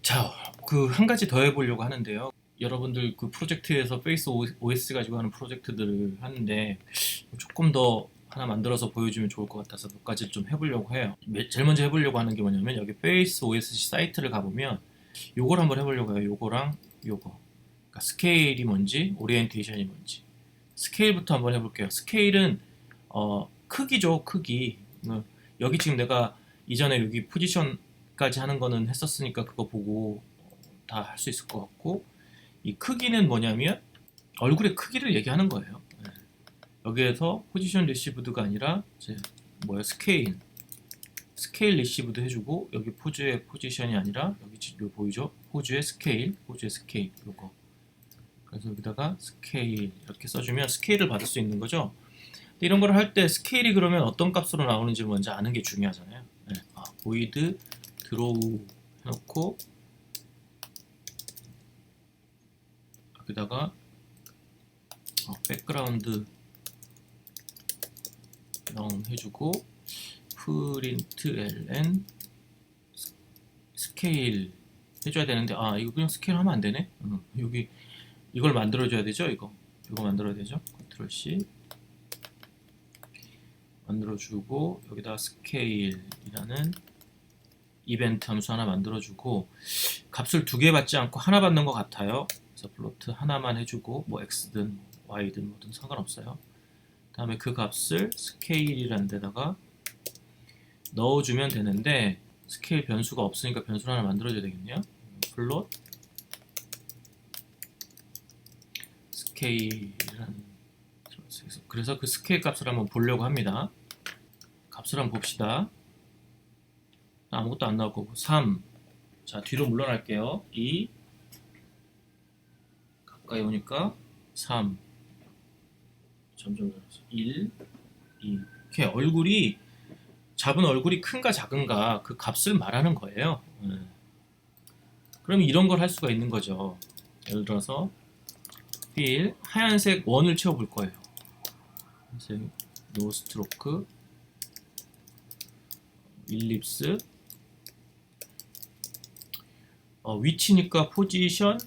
자, 그 한 가지 더 해보려고 하는데요. 여러분들 그 프로젝트에서 페이스 OS 가지고 하는 프로젝트들을 하는데 조금 더 하나 만들어서 보여주면 좋을 것 같아서 몇 가지를 좀 해보려고 해요. 제일 먼저 해보려고 하는 게 뭐냐면 여기 페이스 OS 사이트를 가보면 요걸 한번 해보려고 해요. 요거랑 요거. 그러니까 스케일이 뭔지, 오리엔테이션이 뭔지. 스케일부터 한번 해볼게요. 스케일은 크기죠, 크기. 여기 지금 내가 이전에 여기 포지션까지 하는 거는 했었으니까 그거 보고 다 할 수 있을 것 같고, 이 크기는 뭐냐면 얼굴의 크기를 얘기하는 거예요. 네. 여기에서 포지션 리시브드가 아니라 이제 뭐야, 스케일 리시브드 해주고, 여기 포즈의 포지션이 아니라 여기 지금 보이죠? 포즈의 스케일 요거. 그래서 여기다가 스케일 이렇게 써주면 스케일을 받을 수 있는 거죠. 근데 이런 걸 할 때 스케일이 그러면 어떤 값으로 나오는지 먼저 아는 게 중요하잖아요. 네. void draw 해놓고 여기다가 백그라운드 none 해주고 print ln 스케일 해줘야 되는데, 이거 그냥 스케일 하면 안 되네. 여기 이걸 만들어줘야 되죠. 이거 만들어야 되죠. 컨트롤 C 만들어주고 여기다 스케일이라는 이벤트 함수 하나 만들어주고, 값을 두 개 받지 않고 하나 받는 것 같아요. 그래서 플로트 하나만 해주고 뭐 x든 y든 뭐든 상관없어요. 다음에 그 값을 스케일이라는 데다가 넣어주면 되는데, 스케일 변수가 없으니까 변수를 하나 만들어줘야 되겠네요. 플롯 스케일이라는, 그래서 그 스케일 값을 한번 보려고 합니다. 값을 한번 봅시다. 아무것도 안 나올 거고 3. 자, 뒤로 물러날게요. 2. 가까이 오니까 3. 점점 늘어서 1, 2. 이렇게 얼굴이, 잡은 얼굴이 큰가 작은가 그 값을 말하는 거예요. 그럼 이런 걸 할 수가 있는 거죠. 예를 들어서 fill 하얀색 원을 채워 볼 거예요. 하얀색 노 스트로크 일립스, 위치니까 포지션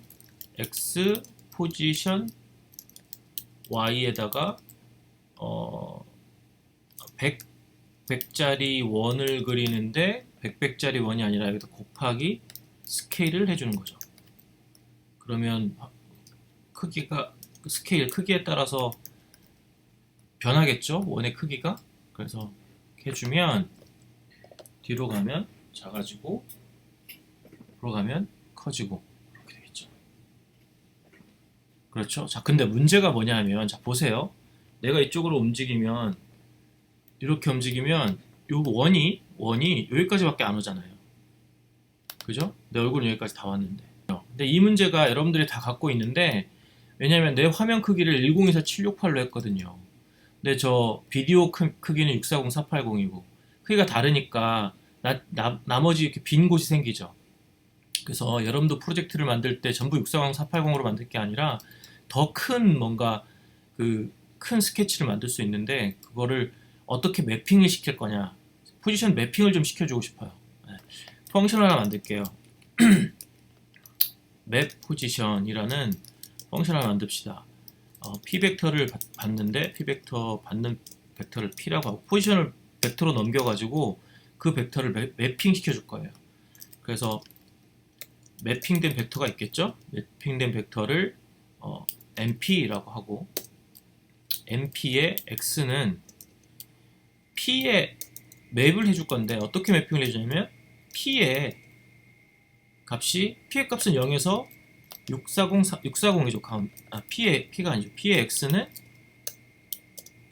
x, 포지션 y에다가 100짜리 원을 그리는데 100짜리 원이 아니라 여기다 곱하기 스케일을 해주는 거죠. 그러면 크기가, 스케일 크기에 따라서 변하겠죠, 원의 크기가. 그래서 이렇게 해주면 뒤로 가면 작아지고 앞으로 가면 커지고 이렇게 되겠죠. 그렇죠. 자, 근데 문제가 뭐냐면, 자 보세요. 내가 이쪽으로 움직이면, 이렇게 움직이면 요 원이 여기까지밖에 안 오잖아요. 그죠? 내 얼굴은 여기까지 다 왔는데. 근데 이 문제가 여러분들이 다 갖고 있는데, 왜냐면 내 화면 크기를 1024 768로 했거든요. 근데 저 비디오 크기는 640 480이고 크기가 다르니까 나머지 이렇게 빈 곳이 생기죠. 그래서 여러분도 프로젝트를 만들 때 전부 640 480으로 만들 게 아니라 더 큰 뭔가 그 큰 스케치를 만들 수 있는데, 그거를 어떻게 매핑을 시킬 거냐, 포지션 매핑을 좀 시켜주고 싶어요. 펑션 하나 만들게요. 맵 포지션이라는 펑션 하나 만듭시다. p 벡터를 받는데 p 벡터 받는 벡터를 p라고 하고, 포지션을 벡터로 넘겨가지고 그 벡터를 매핑 시켜줄 거예요. 그래서 매핑된 벡터가 있겠죠? 매핑된 벡터를 np라고 하고, np의 x는 p에 맵을 해줄 건데, 어떻게 매핑을 해주냐면 p의 값은 0에서 640이죠. p가 아니죠. p의 x는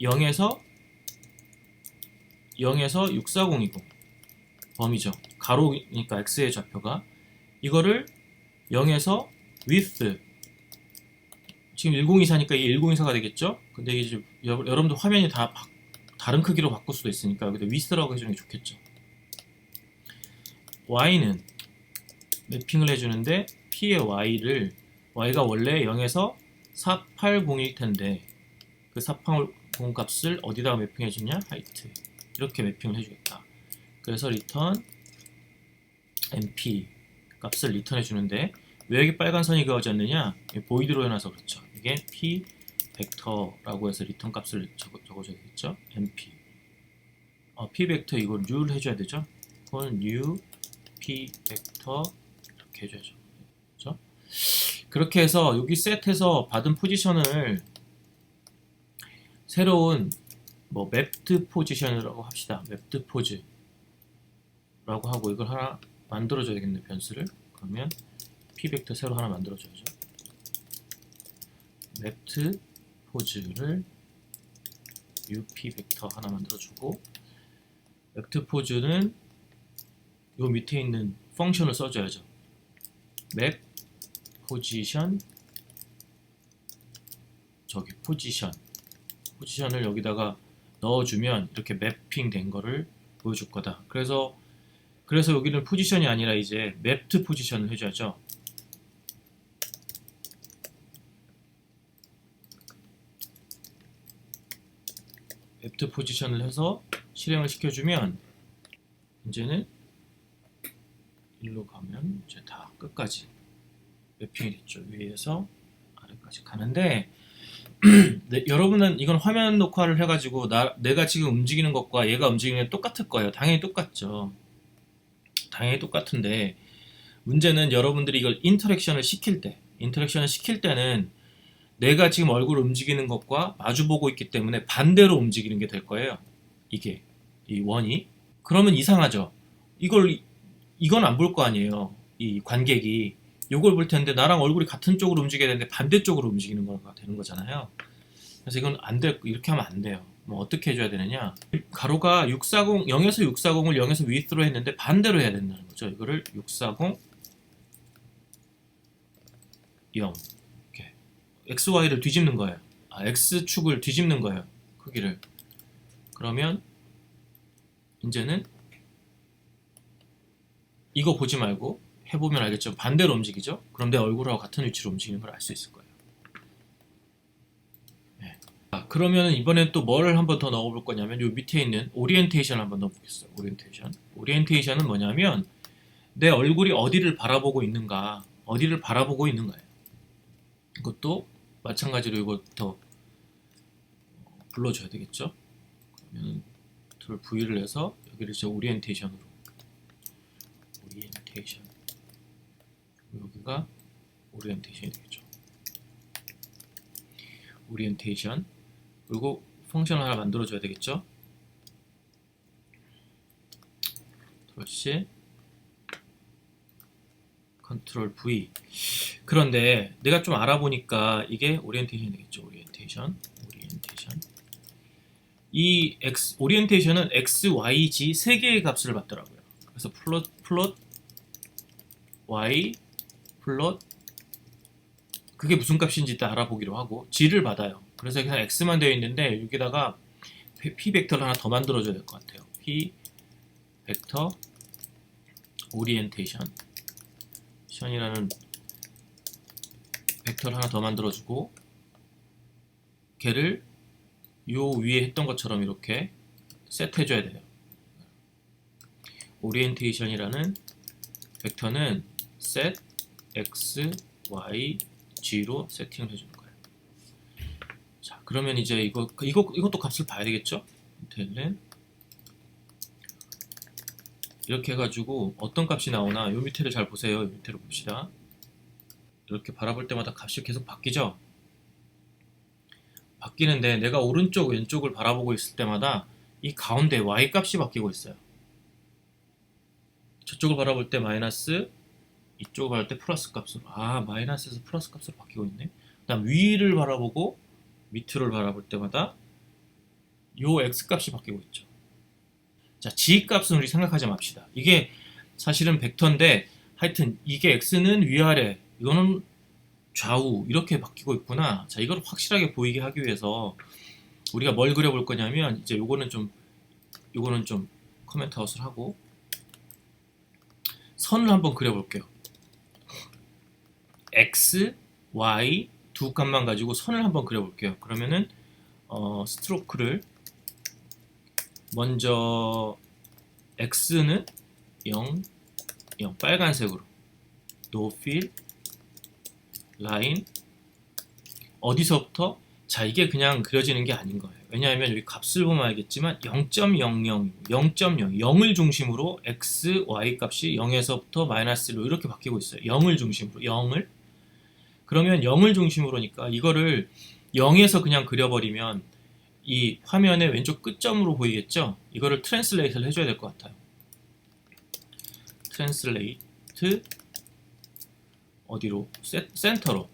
0에서 640이고 범위죠. 가로니까 x의 좌표가, 이거를 0에서 width, 지금 1024니까 이게 1024가 되겠죠. 근데 이제 여러분들 화면이 다 다른 크기로 바꿀 수도 있으니까 여기다 width라고 해주는 게 좋겠죠. y는 매핑을 해주는데 p의 y가 원래 0에서 4801 텐데, 그 480 값을 어디다가 매핑해 주냐, height, 이렇게 매핑을 해주겠다. 그래서 return np 값을 리턴해 주는데 왜 여기 빨간 선이 그어졌느냐? 보이드로 해놔서 그렇죠. 이게 p 벡터라고 해서 리턴 값을 적어줘야겠죠. np p 벡터 이걸 new를 해줘야 되죠. 그건 new p 벡터 이렇게 해줘야죠. 그렇죠? 그렇게 해서 여기 셋에서 받은 포지션을 새로운 뭐 맵드 포지션이라고 합시다. 맵드 포즈라고 하고 이걸 하나 만들어줘야 되겠네, 변수를. 그러면 p 벡터 새로 하나 만들어줘야죠. 맵드 포즈를 up 벡터 하나 만들어주고, 맵드 포즈는 요 밑에 있는 펑션을 써줘야죠. 맵 포지션, 저기 포지션을 여기다가 넣어주면 이렇게 매핑 된 거를 보여줄 거다. 그래서 여기는 포지션이 아니라 이제 맵드 포지션을 해줘야죠. 맵드 포지션을 해서 실행을 시켜주면 이제는 일로 가면 이제 다 끝까지 매핑이 됐죠. 위에서 아래까지 가는데 네, 여러분은 이건 화면 녹화를 해가지고 내가 지금 움직이는 것과 얘가 움직이는 게 똑같을 거예요. 당연히 똑같죠. 당연히 똑같은데 문제는 여러분들이 이걸 인터랙션을 시킬 때는 내가 지금 얼굴 움직이는 것과 마주보고 있기 때문에 반대로 움직이는 게 될 거예요. 이게 이 원이. 그러면 이상하죠. 이건 안 볼 거 아니에요. 이 관객이 요걸 볼 텐데 나랑 얼굴이 같은 쪽으로 움직여야 되는데 반대쪽으로 움직이는 거가 되는 거잖아요. 그래서 이건 안 돼. 이렇게 하면 안 돼요. 뭐 어떻게 해줘야 되느냐? 가로가 640 0에서 640을 0에서 위로 했는데 반대로 해야 된다는 거죠. 이거를 640 0 이렇게 XY를 뒤집는 거예요. X축을 뒤집는 거예요. 크기를. 그러면 이제는 이거 보지 말고 해보면 알겠죠. 반대로 움직이죠. 그럼 내 얼굴하고 같은 위치로 움직이는 걸 알 수 있을 거예요. 네. 그러면 이번엔 또 뭘 한번 더 넣어볼 거냐면 요 밑에 있는 오리엔테이션을 한번 넣어보겠어요. 오리엔테이션은 뭐냐면 내 얼굴이 어디를 바라보고 있는가, 이것도 마찬가지로 이것부터 불러줘야 되겠죠. 그러면 툴 V를 해서 여기를 이제 오리엔테이션 여기가 오리엔테이션이 되겠죠. 오리엔테이션. 그리고 펑션을 하나 만들어줘야 되겠죠. 그렇지. 컨트롤 V. 그런데 내가 좀 알아보니까 이게 오리엔테이션이 되겠죠. 오리엔테이션. 이 오리엔테이션은 X, Y, Z 세 개의 값을 받더라고요. 그래서 플롯 Y 플롯 그게 무슨 값인지 일단 알아보기로 하고 G를 받아요. 그래서 그냥 X만 되어 있는데 여기다가 P 벡터를 하나 더 만들어줘야 될 것 같아요. P 벡터 오리엔테이션 션이라는 벡터를 하나 더 만들어주고 걔를 요 위에 했던 것처럼 이렇게 셋해줘야 돼요. 오리엔테이션이라는 벡터는 set x, y, g로 세팅을 해주는 거예요. 자, 그러면 이제 이것도 값을 봐야 되겠죠? 인텔은 이렇게 해가지고 어떤 값이 나오나 요 밑에를 잘 보세요. 요 밑에를 봅시다. 이렇게 바라볼 때마다 값이 계속 바뀌죠? 바뀌는데 내가 오른쪽 왼쪽을 바라보고 있을 때마다 이 가운데 y 값이 바뀌고 있어요. 저쪽을 바라볼 때 마이너스, 이쪽을 바라볼 때 플러스 값으로, 마이너스에서 플러스 값으로 바뀌고 있네. 그 다음 위를 바라보고 밑을 바라볼 때마다 요 x 값이 바뀌고 있죠. 자, g 값은 우리 생각하지 맙시다. 이게 사실은 벡터인데 하여튼 이게 x는 위아래, 이거는 좌우 이렇게 바뀌고 있구나. 자, 이걸 확실하게 보이게 하기 위해서 우리가 뭘 그려볼 거냐면 이제 요거는 좀 커멘트 아웃을 하고 선을 한번 그려볼게요. x, y 두 값만 가지고 선을 한번 그려볼게요. 그러면은 스트로크를 먼저 x는 0, 0 빨간색으로, no fill line 어디서부터? 자, 이게 그냥 그려지는 게 아닌 거예요. 왜냐하면 여기 값을 보면 알겠지만 0.00, 0.0을 중심으로 x, y 값이 0에서부터 마이너스로 이렇게 바뀌고 있어요. 0을 중심으로, 0을. 그러면 0을 중심으로니까 이거를 0에서 그냥 그려버리면 이 화면의 왼쪽 끝점으로 보이겠죠? 이거를 트랜슬레이트를 해줘야 될 것 같아요. 트랜슬레이트 어디로? 센터로.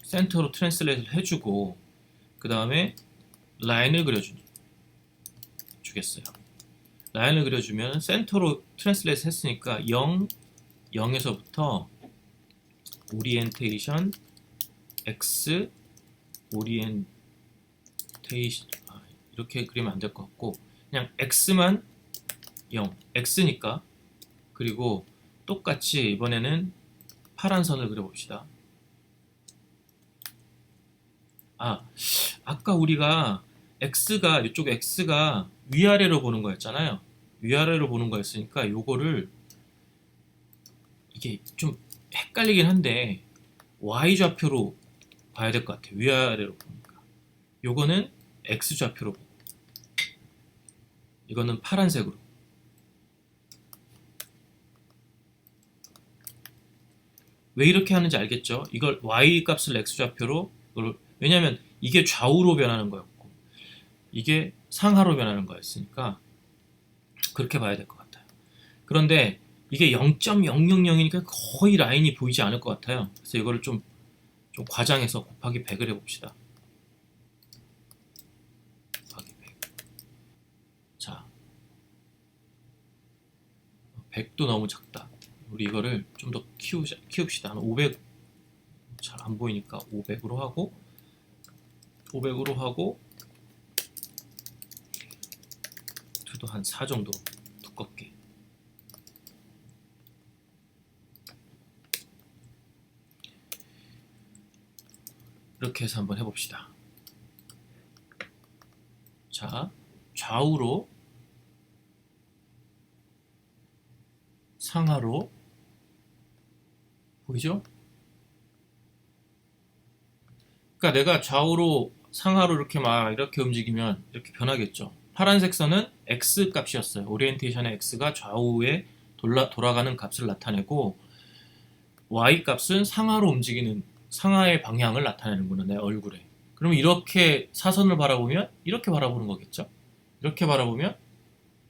센터로 트랜슬레이트를 해주고 그 다음에 라인을 그려주겠어요. 라인을 그려주면 센터로 트랜슬레이트 했으니까 0, 0에서부터 오리엔테이션 x 오리엔테이션 이렇게 그리면 안 될 것 같고 그냥 x만 0, x니까. 그리고 똑같이 이번에는 파란 선을 그려봅시다. 아까 우리가 x가 이쪽 x가 위아래로 보는 거였잖아요. 위아래로 보는 거였으니까 요거를 이게 좀 헷갈리긴 한데 y좌표로 봐야 될 것 같아요. 위아래로 보니까 요거는 x좌표로 보고 이거는 파란색으로. 왜 이렇게 하는지 알겠죠? 이걸 y 값을 x좌표로, 왜냐면 이게 좌우로 변하는 거였고 이게 상하로 변하는 거였으니까 그렇게 봐야 될 것 같아요. 그런데 이게 0.000이니까 거의 라인이 보이지 않을 것 같아요. 그래서 이거를 좀 과장해서 곱하기 100을 해봅시다. 곱하기 100. 자, 100도 너무 작다. 우리 이거를 좀 더 키웁시다. 한 500, 잘 안 보이니까 500으로 하고 500으로 하고 두도 한 4 정도 두껍게. 이렇게 해서 한번 해봅시다. 자, 좌우로 상하로 보이죠? 그러니까 내가 좌우로 상하로 이렇게 움직이면 이렇게 변하겠죠. 파란색 선은 x 값이었어요. 오리엔테이션의 x가 좌우에 돌아가는 값을 나타내고 y 값은 상하로 움직이는 상하의 방향을 나타내는구나, 내 얼굴에. 그럼 이렇게 사선을 바라보면 이렇게 바라보는 거겠죠? 이렇게 바라보면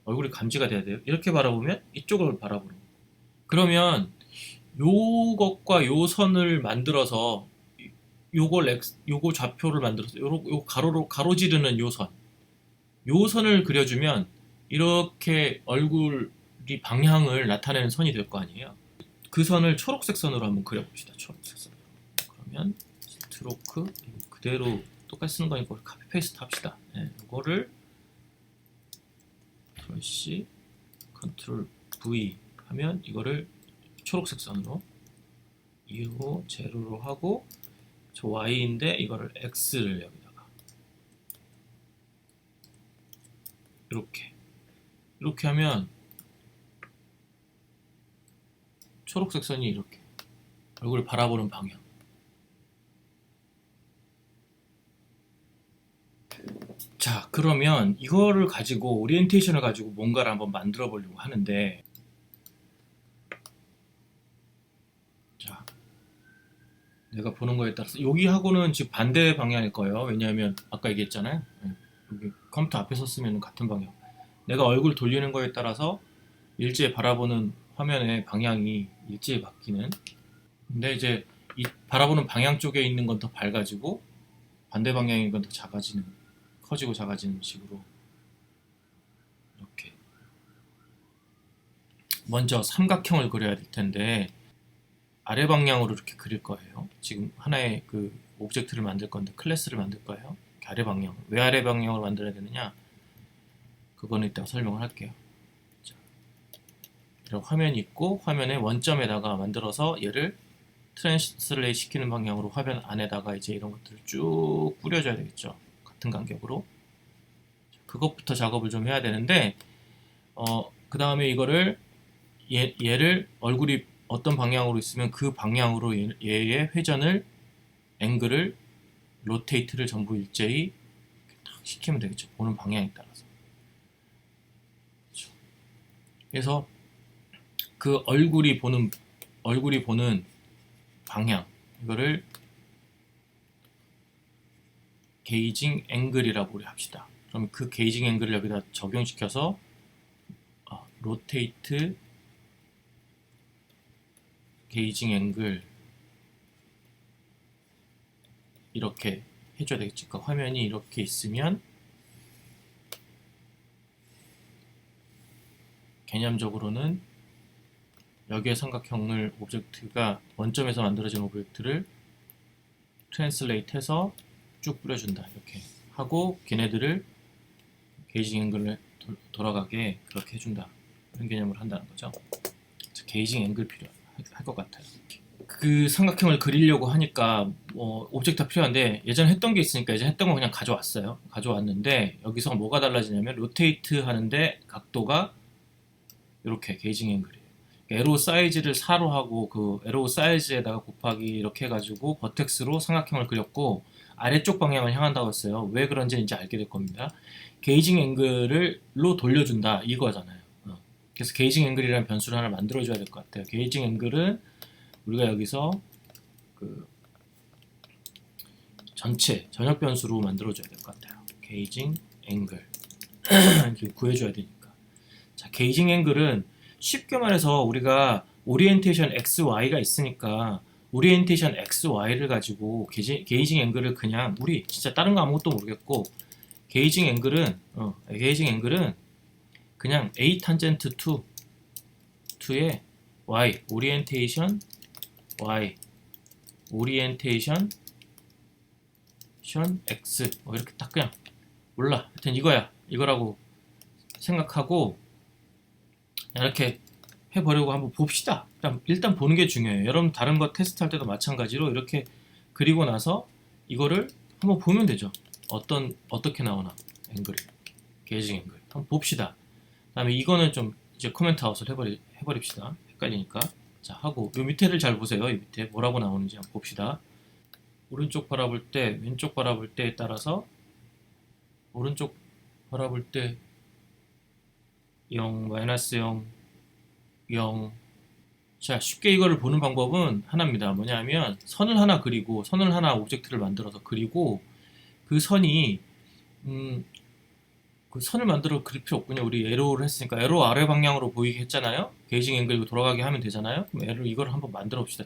얼굴이 감지가 돼야 돼요. 이렇게 바라보면 이쪽을 바라보는 거예요. 그러면 요것과 요 선을 만들어서 요거 좌표를 만들어서 요 가로지르는 요 선을 그려주면 이렇게 얼굴이 방향을 나타내는 선이 될 거 아니에요. 그 선을 초록색 선으로 한번 그려봅시다. 초록색 선. 그러면 스트로크 그대로 똑같이 쓰는 거니까 카피 페이스트 합시다. 네, 이거를 컨트롤 C, 컨트롤 V 하면 이거를 초록색 선으로 2호 제로로 하고 저 Y인데 이거를 X를 여기다가 이렇게 하면 초록색 선이 이렇게 얼굴을 바라보는 방향. 자, 그러면 이거를 가지고 오리엔테이션을 가지고 뭔가를 한번 만들어 보려고 하는데, 자, 내가 보는 거에 따라서 여기하고는 지금 반대 방향일 거예요. 왜냐하면 아까 얘기했잖아요. 여기 컴퓨터 앞에 섰으면 같은 방향. 내가 얼굴 돌리는 거에 따라서 일제히 바라보는 화면의 방향이 일제히 바뀌는. 근데 이제 이 바라보는 방향 쪽에 있는 건 더 밝아지고 반대 방향인 건 더 작아지는, 커지고 작아지는 식으로 이렇게. 먼저 삼각형을 그려야 될 텐데 아래 방향으로 이렇게 그릴 거예요. 지금 하나의 그 오브젝트를 만들 건데 클래스를 만들 거예요. 아래 방향. 왜 아래 방향으로 만들어야 되느냐? 그거는 이따가 설명을 할게요. 자, 이런 화면이 있고 화면의 원점에다가 만들어서 얘를 트랜스레이트 시키는 방향으로 화면 안에다가 이제 이런 것들을 쭉 뿌려줘야 되겠죠. 같은 간격으로. 그것부터 작업을 좀 해야 되는데 그 다음에 이거를 얘를 얼굴이 어떤 방향으로 있으면 그 방향으로 얘의 회전을 앵글을 로테이트를 전부 일제히 탁 시키면 되겠죠. 보는 방향에 따라서. 그렇죠. 그래서 그 얼굴이 보는 방향 이거를 게이징 앵글이라고 우리 합시다. 그럼 그 게이징 앵글을 여기다 적용시켜서 로테이트 게이징 앵글 이렇게 해줘야 되겠지. 그러니까 화면이 이렇게 있으면 개념적으로는 여기에 삼각형을 오브젝트가 원점에서 만들어진 오브젝트를 트랜슬레이트 해서 쭉 뿌려준다. 이렇게 하고 걔네들을 게이징 앵글을 돌아가게 그렇게 해준다. 그런 개념을 한다는 거죠. 게이징 앵글 필요할 것 같아요. 그 삼각형을 그리려고 하니까 오브젝트가 필요한데 예전에 했던 게 있으니까 예전에 했던 거 그냥 가져왔어요. 가져왔는데 여기서 뭐가 달라지냐면 로테이트 하는데 각도가 이렇게 게이징 앵글이에요. 에로 사이즈를 4로 하고 그 에로 사이즈에다가 곱하기 이렇게 해가지고 버텍스로 삼각형을 그렸고 아래쪽 방향을 향한다고 했어요. 왜 그런지 이제 알게 될 겁니다. 게이징 앵글로 돌려준다 이거잖아요. 그래서 게이징 앵글이라는 변수를 하나 만들어줘야 될 것 같아요. 게이징 앵글은 우리가 여기서 그 전체 전역 변수로 만들어줘야 될 것 같아요. 게이징 앵글 이렇게 구해줘야 되니까. 자, 게이징 앵글은 쉽게 말해서 우리가 오리엔테이션 XY가 있으니까 오리엔테이션 XY를 가지고 게이징 앵글을 그냥 우리 진짜 다른 거 아무것도 모르겠고 게이징 앵글은 그냥 A 탄젠트 2에 Y 오리엔테이션 Y 오리엔테이션 X 이렇게 딱 그냥 몰라 하여튼 이거라고 생각하고 이렇게 해보려고 한번 봅시다. 일단 보는 게 중요해요. 여러분 다른 거 테스트할 때도 마찬가지로 이렇게 그리고 나서 이거를 한번 보면 되죠. 어떻게 나오나 앵글이 게이징 앵글 한번 봅시다. 그 다음에 이거는 좀 이제 코멘트 아웃을 해버립시다. 헷갈리니까. 자 하고 요 밑에를 잘 보세요. 이 밑에 뭐라고 나오는지 한번 봅시다. 오른쪽 바라볼 때 왼쪽 바라볼 때에 따라서 오른쪽 바라볼 때 0, 마이너스 0, 0. 자, 쉽게 이거를 보는 방법은 하나입니다. 뭐냐면 선을 하나 그리고 선을 하나 오브젝트를 만들어서 그리고 그 선이 그 선을 만들어 그릴 필요 없군요. 우리 에로를 했으니까 에로 아래 방향으로 보이게 했잖아요. 게이징 앵글 돌아가게 하면 되잖아요. 그럼 에로 이걸 한번 만들어 봅시다.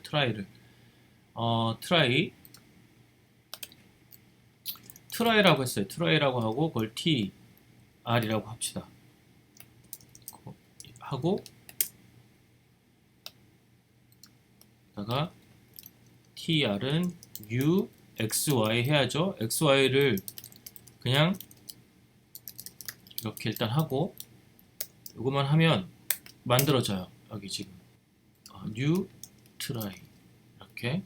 트라이라고 했어요. 트라이라고 하고 그걸 TR이라고 합시다. 하고 다가 TR은 U, XY 해야죠. XY를 그냥 이렇게 일단 하고 이것만 하면 만들어져요. 여기 지금 new try 이렇게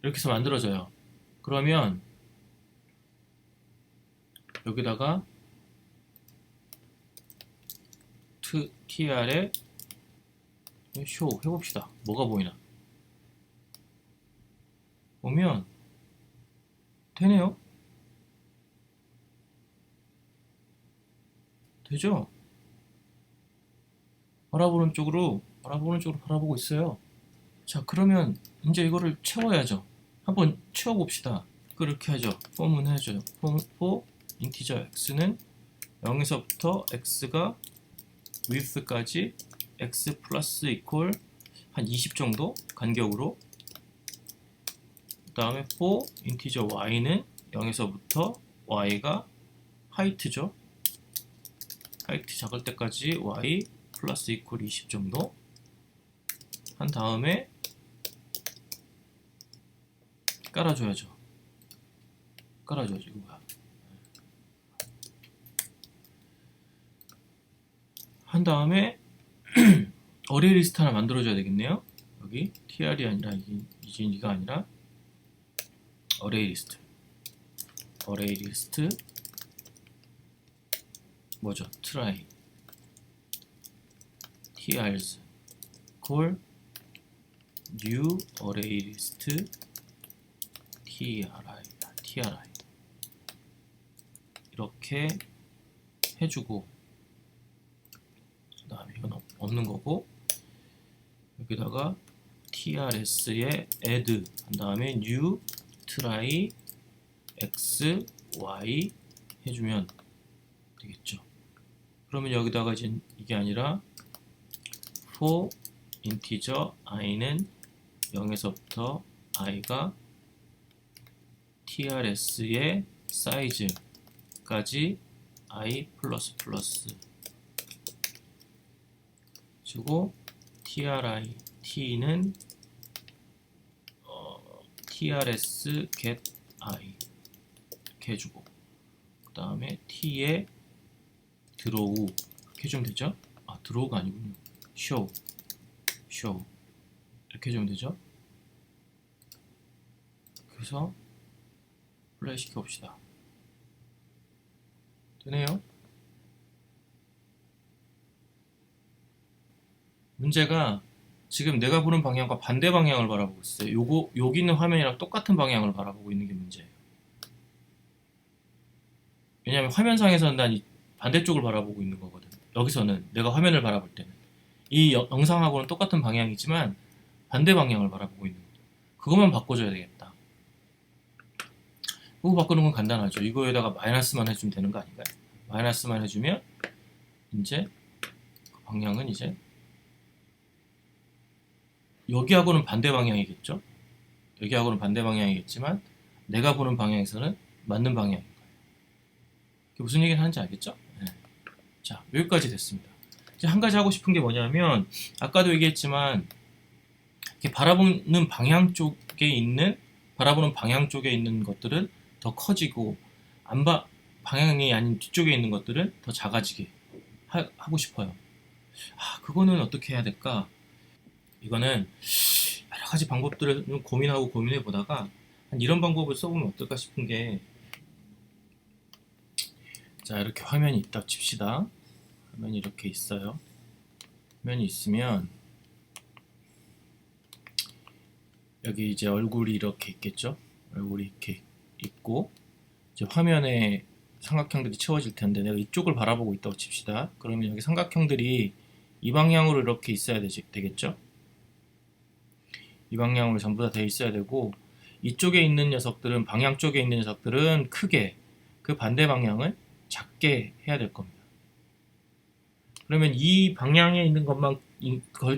해서 만들어져요. 그러면 여기다가 tr에 쇼 해봅시다. 뭐가 보이나? 보면 되네요. 되죠? 바라보는 쪽으로 바라보고 있어요. 자, 그러면 이제 이거를 채워야죠. 한번 채워봅시다. 그렇게 하죠. 폼은 해줘요. 폼 인티저 x는 0에서부터 x가 width까지 x 플러스 이퀄 한 20 정도 간격으로 그 다음에 for 인티저 y는 0에서부터 y가 하이트죠. 하이트 작을 때까지 y 플러스 이퀄 20 정도 한 다음에 깔아줘야죠. 이거 뭐야? 한 다음에 어레이 리스트 하나 만들어줘야 되겠네요. 여기 tr이 아니라 이가 아니라 어레이 리스트 뭐죠? try trs call new array list tri 이렇게 해주고, 그 다음에 이건 없는 거고, 여기다가 trs에 add 한 다음에 new try x y 해주면 되겠죠. 그러면 여기다가 이제 이게 아니라 for integer i는 0에서부터 i가 trs의 사이즈까지 i 플러스 플러스 주고, tri t는 trs get i 이렇게 해주고, 그 다음에 t에 draw 이렇게 해주면 되죠. 아, draw가 아니군요. show 이렇게 해주면 되죠. 그래서 플레이 시켜봅시다. 되네요. 문제가 지금 내가 보는 방향과 반대 방향을 바라보고 있어요. 여기 있는 화면이랑 똑같은 방향을 바라보고 있는 게 문제예요. 왜냐하면 화면상에서는 난 이 반대쪽을 바라보고 있는 거거든. 여기서는 내가 화면을 바라볼 때는 이 영상하고는 똑같은 방향이지만 반대 방향을 바라보고 있는 거죠. 그것만 바꿔줘야 되겠다. 그거 바꾸는 건 간단하죠. 이거에다가 마이너스만 해주면 되는 거 아닌가요? 마이너스만 해주면 이제 그 방향은 이제 여기하고는 반대 방향이겠죠. 여기하고는 반대 방향이겠지만 내가 보는 방향에서는 맞는 방향인 거예요. 그게 무슨 얘기를 하는지 알겠죠? 네. 자, 여기까지 됐습니다. 이제 한 가지 하고 싶은 게 뭐냐면, 아까도 얘기했지만 이렇게 바라보는 방향 쪽에 있는 것들은 더 커지고, 방향이 아닌 뒤쪽에 있는 것들은 더 작아지게 하고 싶어요. 그거는 어떻게 해야 될까? 이거는 여러 가지 방법들을 좀 고민해 보다가 이런 방법을 써보면 어떨까 싶은 게, 자, 이렇게 화면이 있다 칩시다. 화면이 이렇게 있어요. 화면이 있으면 여기 이제 얼굴이 이렇게 있겠죠. 얼굴이 이렇게 있고, 이제 화면에 삼각형들이 채워질 텐데 내가 이쪽을 바라보고 있다고 칩시다. 그러면 여기 삼각형들이 이 방향으로 이렇게 있어야 되겠죠. 이 방향으로 전부 다 돼 있어야 되고, 이쪽에 있는 녀석들은, 방향 쪽에 있는 녀석들은 크게, 그 반대 방향을 작게 해야 될 겁니다. 그러면 이 방향에 있는 것만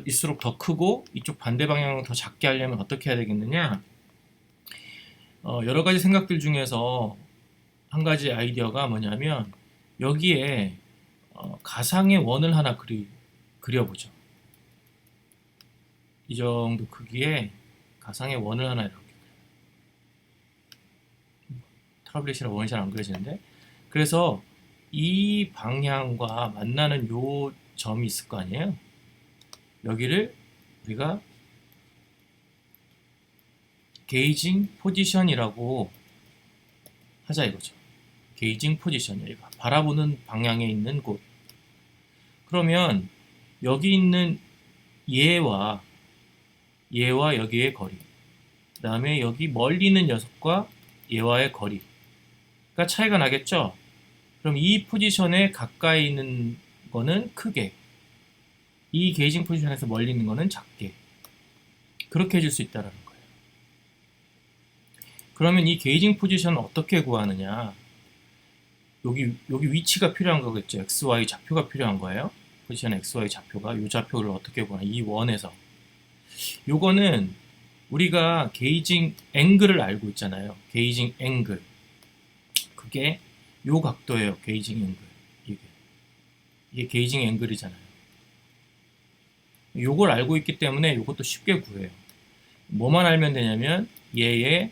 일수록 더 크고 이쪽 반대 방향을 더 작게 하려면 어떻게 해야 되겠느냐? 여러 가지 생각들 중에서 한 가지 아이디어가 뭐냐면, 여기에 가상의 원을 하나 그려보죠. 이 정도 크기의 가상의 원을 하나 이렇게. 타블렛이라 원이 잘 안 그려지는데, 그래서 이 방향과 만나는 요 점이 있을 거 아니에요. 여기를 우리가 게이징 포지션이라고 하자 이거죠. 게이징 포지션이에요. 바라보는 방향에 있는 곳. 그러면 여기 있는 얘와 여기의 거리, 그 다음에 여기 멀리 있는 녀석과 얘와의 거리가 차이가 나겠죠. 그럼 이 포지션에 가까이 있는 거는 크게, 이 게이징 포지션에서 멀리 있는 거는 작게, 그렇게 해줄 수 있다는 거예요. 그러면 이 게이징 포지션을 어떻게 구하느냐? 여기 위치가 필요한 거겠죠. XY 좌표가 필요한 거예요. 포지션 XY 좌표가, 이 좌표를 어떻게 구하나? 이 원에서. 요거는 우리가 게이징 앵글을 알고 있잖아요. 게이징 앵글. 그게 요 각도예요. 게이징 앵글. 이게 게이징 앵글이잖아요. 요걸 알고 있기 때문에 요것도 쉽게 구해요. 뭐만 알면 되냐면 얘의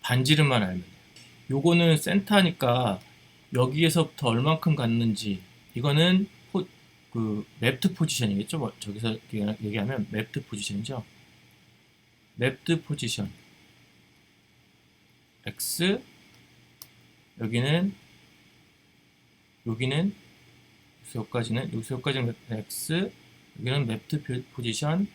반지름만 알면 돼요. 요거는 센터니까 여기에서부터 얼만큼 갔는지, 이거는 그 맵트 포지션이겠죠. 뭐 저기서 얘기하면 맵트 포지션이죠. 맵트 포지션 x, 여기는 여기까지는 x, 여기는 맵트 포지션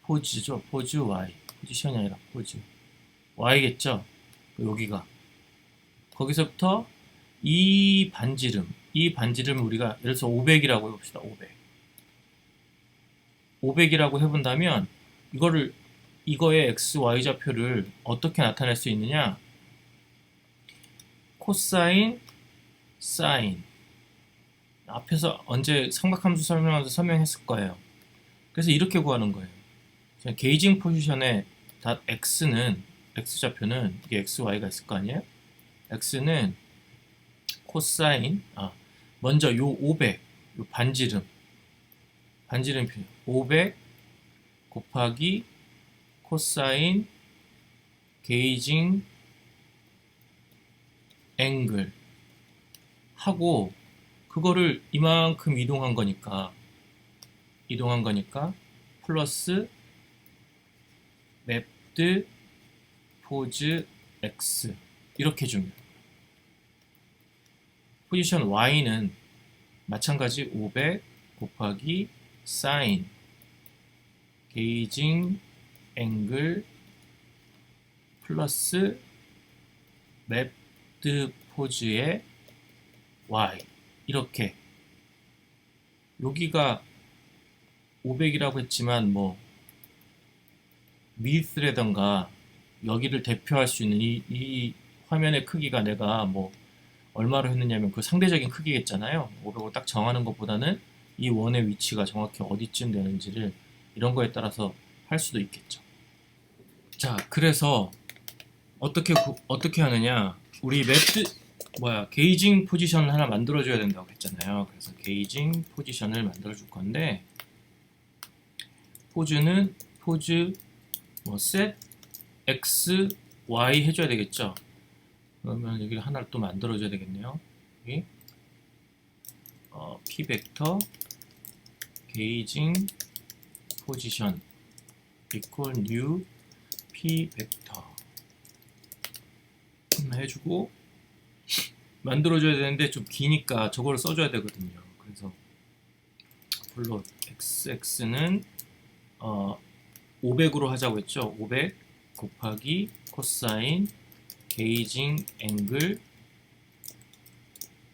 포즈죠. 포즈 y. 포지션이 아니라 포즈. y겠죠. 여기가. 거기서부터 이 반지름 우리가 예를 들어서 500이라고 해봅시다. 500이라고 해본다면 이거의 x, y 좌표를 어떻게 나타낼 수 있느냐? 코사인, 사인. 앞에서 언제 삼각함수 설명하면서 설명했을 거예요. 그래서 이렇게 구하는 거예요. 게이징 포지션의 x 좌표는 이게 x, y가 있을 거 아니에요? x는 코사인, 먼저 요 500, 요 반지름표 500 곱하기 코사인 게이징 앵글 하고 그거를 이만큼 이동한 거니까 플러스 맵드 포즈 x 이렇게 줍니다. 포지션 y는 마찬가지 500 곱하기 사인 게이징 앵글 플러스 맵드 포즈의 y 이렇게 여기가 500이라고 했지만 뭐 미드스라던가 여기를 대표할 수 있는 이 화면의 크기가 내가 뭐 얼마로 했느냐면 그 상대적인 크기겠잖아요. 500을 딱 정하는 것보다는 이 원의 위치가 정확히 어디쯤 되는지를 이런 거에 따라서 할 수도 있겠죠. 자, 그래서 어떻게 하느냐? 우리 게이징 포지션을 하나 만들어줘야 된다고 했잖아요. 그래서 게이징 포지션을 만들어줄 건데 포즈는 set x, y 해줘야 되겠죠. 그러면 여기 하나를 또 만들어줘야 되겠네요. 여기 p 벡터 게이징 포지션 equal new p 벡터 해주고 만들어줘야 되는데 좀 기니까 저거를 써줘야 되거든요. 그래서 플롯 xx는 500으로 하자고 했죠. 500 곱하기 코사인 게이징 앵글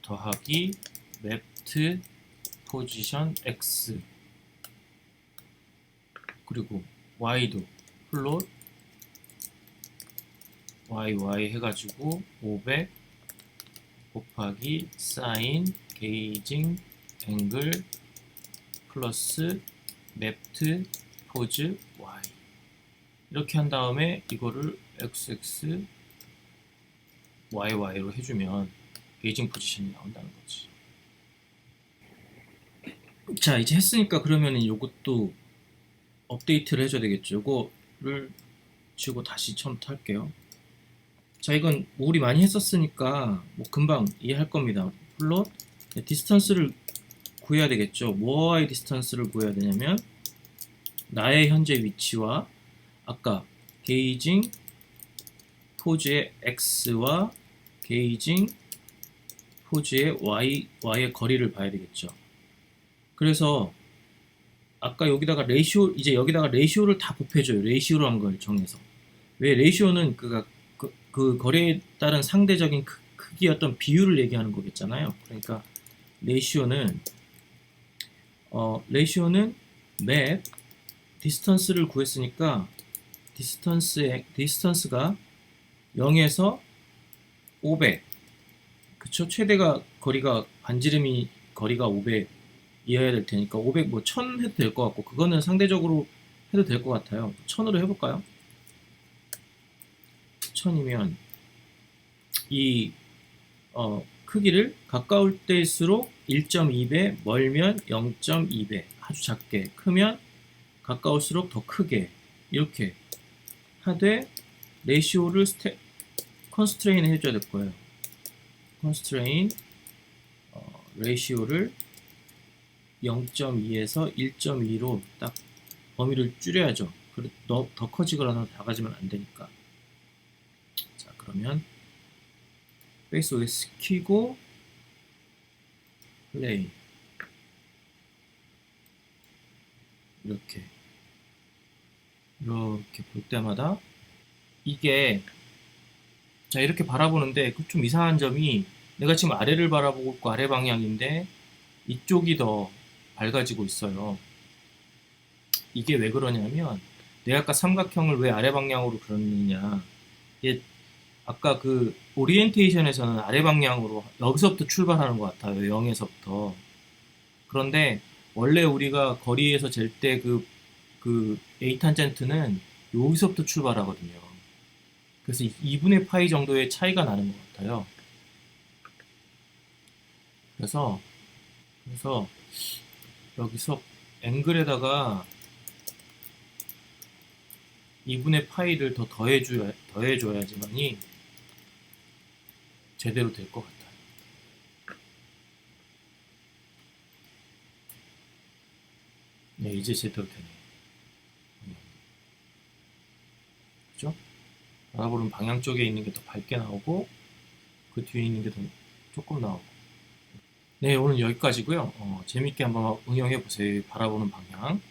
더하기 맵트 포지션 x 그리고 y도 플롯 y 해가지고 500 곱하기 사인 게이징 앵글 플러스 맵트 포즈 y 이렇게 한 다음에 이거를 xx YY로 해주면 게이징 포지션이 나온다는 거지. 자, 이제 했으니까 그러면 이것도 업데이트를 해줘야 되겠죠. 이거를 지우고 다시 처음부터 할게요. 자, 이건 우리 많이 했었으니까 뭐 금방 이해할 겁니다. 플롯 디스턴스를 구해야 되겠죠. 뭐와의 디스턴스를 구해야 되냐면 나의 현재 위치와 아까 게이징 포즈의 x와 게이징 포즈의 y의 거리를 봐야 되겠죠. 그래서 아까 여기다가 여기다가 레이시오를 다 곱해줘요. 레이시오로 한 걸 정해서. 왜 레이시오는 그 거리에 따른 상대적인 크기의 어떤 비율을 얘기하는 거겠잖아요. 그러니까 레이시오는 맵 디스턴스를 구했으니까 디스턴스가 0에서 500 그쵸? 최대가 반지름이 거리가 500이어야 될 테니까 500 뭐 1000 해도 될 것 같고 그거는 상대적으로 해도 될 것 같아요. 1000으로 해볼까요? 1000이면 이 크기를 가까울 때일수록 1.2배, 멀면 0.2배 아주 작게, 크면 가까울수록 더 크게 이렇게 하되 레이시오를 컨스트레인 해줘야 될 거예요. 컨스트레인 레이시오를 0.2에서 1.2로 딱 범위를 줄여야죠. 더 커지거나 작아지면 안 되니까. 자, 그러면 페이스 OS 키고 플레이 이렇게 볼 때마다 이게 자 이렇게 바라보는데 그 좀 이상한 점이 내가 지금 아래를 바라보고 있고 아래 방향인데 이쪽이 더 밝아지고 있어요. 이게 왜 그러냐면 내가 아까 삼각형을 왜 아래 방향으로 그렸느냐, 이게 아까 그 오리엔테이션에서는 아래 방향으로 여기서부터 출발하는 것 같아요. 0에서부터. 그런데 원래 우리가 거리에서 잴 때 그 A 탄젠트는 여기서부터 출발하거든요. 그래서 2분의 파이 정도의 차이가 나는 것 같아요. 그래서 여기서 앵글에다가 2분의 파이를 더 더해줘야지만이 제대로 될 것 같아요. 네, 이제 제대로 되네요. 그죠? 바라보는 방향 쪽에 있는 게 더 밝게 나오고 그 뒤에 있는 게 더 조금 나오고. 네, 오늘 여기까지고요. 재밌게 한번 응용해 보세요. 바라보는 방향.